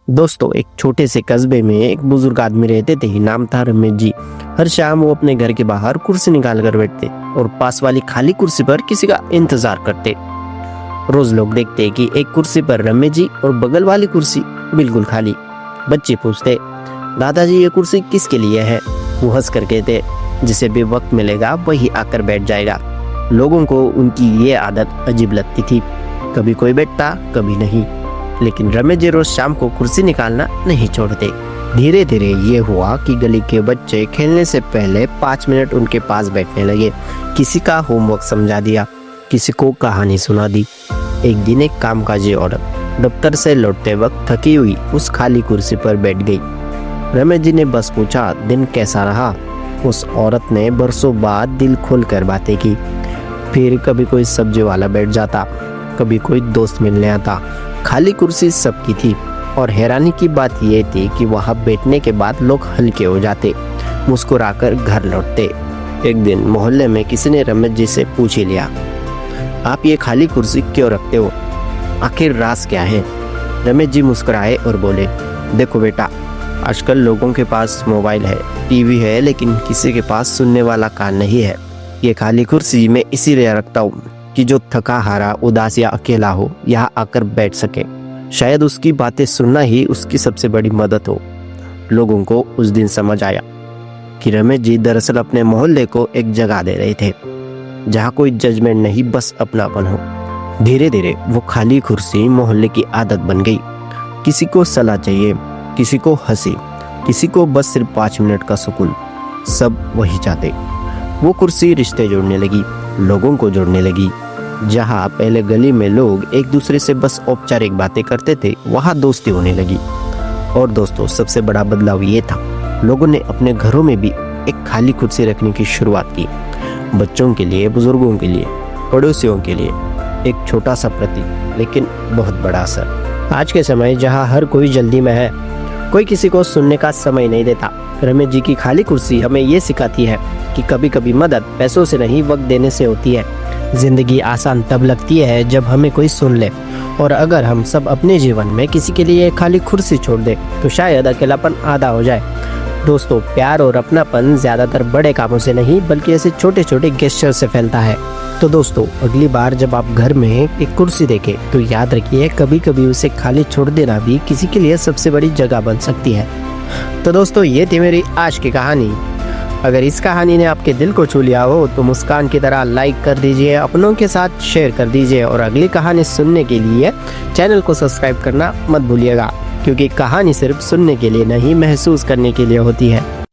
दोस्तों, एक छोटे से कस्बे में एक बुजुर्ग आदमी रहते थे। नाम था रमेश जी। हर शाम वो अपने घर के बाहर कुर्सी निकाल कर बैठते और पास वाली खाली कुर्सी पर किसी का इंतजार करते। रोज लोग देखते कि एक कुर्सी पर रमेश जी और बगल वाली कुर्सी बिल्कुल खाली। बच्चे पूछते, दादाजी ये कुर्सी किसके लिए है? वो हंस कर कहते, जिसे भी वक्त मिलेगा वही आकर बैठ जाएगा। लोगों को उनकी ये आदत अजीब लगती थी। कभी कोई बैठता, कभी नहीं, लेकिन रमेश जी रोज शाम को कुर्सी निकालना नहीं छोड़ते। धीरे धीरे ये हुआ कि गली के बच्चे खेलने से पहले 5 मिनट उनके पास बैठने लगे। किसी का होमवर्क समझा दिया, किसी को कहानी सुना दी। एक दिन एक कामकाजी औरत दफ्तर से लौटते वक्त थकी हुई उस खाली कुर्सी पर बैठ गई। रमेश जी ने बस पूछा, दिन कैसा रहा? उस औरत ने बरसों बाद दिल खोल कर बातें की। फिर कभी कोई सब्जी वाला बैठ जाता, कभी कोई दोस्त मिलने आता। खाली कुर्सी सबकी थी और हैरानी की बात यह थी कि वहां बैठने के बाद लोग हल्के हो जाते, मुस्कुराकर घर लौटते। एक दिन मोहल्ले में किसी ने रमेश जी से पूछ ही लिया, आप ये खाली कुर्सी क्यों रखते हो? आखिर राज क्या है? रमेश जी मुस्कुराए और बोले, देखो बेटा, आजकल लोगों के पास मोबाइल है, टीवी है, लेकिन किसी के पास सुनने वाला कान नहीं है। ये खाली कुर्सी मैं इसीलिए रखता हूँ कि जो थका हारा, उदास या अकेला हो, यहाँ आकर बैठ सके। शायद उसकी बातें सुनना ही उसकी सबसे बड़ी मदद हो। लोगों को उस दिन समझ आया कि रमेश जी दरअसल अपने मोहल्ले को एक जगह दे रहे थे जहाँ कोई जजमेंट नहीं, बस अपनापन हो। धीरे धीरे वो खाली कुर्सी मोहल्ले की आदत बन गई। किसी को सलाह चाहिए, किसी को हंसी, किसी को बस सिर्फ 5 मिनट का सुकून, सब वही चाहते। वो कुर्सी रिश्ते जोड़ने लगी, लोगों को जोड़ने लगी। जहाँ पहले गली में लोग एक दूसरे से बस औपचारिक बातें करते थे, वहाँ दोस्ती होने लगी। और दोस्तों, सबसे बड़ा बदलाव ये था, लोगों ने अपने घरों में भी एक खाली कुर्सी रखने की शुरुआत की। बच्चों के लिए, बुजुर्गों के लिए, पड़ोसियों के लिए एक छोटा सा प्रतीक, लेकिन बहुत बड़ा असर। आज के समय जहाँ हर कोई जल्दी में है, कोई किसी को सुनने का समय नहीं देता, रमेश जी की खाली कुर्सी हमें ये सिखाती है कि कभी कभी मदद पैसों से नहीं, वक्त देने से होती है। जिंदगी आसान तब लगती है जब हमें कोई सुन ले, और अगर हम सब अपने जीवन में किसी के लिए खाली कुर्सी छोड़ दे तो शायद अकेलापन आधा हो जाए। दोस्तों, प्यार और अपनापन ज्यादातर बड़े कामों से नहीं, बल्कि ऐसे छोटे छोटे गेस्चर से फैलता है। तो दोस्तों, अगली बार जब आप घर में एक कुर्सी देखें तो याद रखिए, कभी कभी उसे खाली छोड़ देना भी किसी के लिए सबसे बड़ी जगह बन सकती है। तो दोस्तों, ये थी मेरी आज की कहानी। अगर इस कहानी ने आपके दिल को छू लिया हो तो मुस्कान की तरह लाइक कर दीजिए, अपनों के साथ शेयर कर दीजिए, और अगली कहानी सुनने के लिए चैनल को सब्सक्राइब करना मत भूलिएगा, क्योंकि कहानी सिर्फ सुनने के लिए नहीं, महसूस करने के लिए होती है।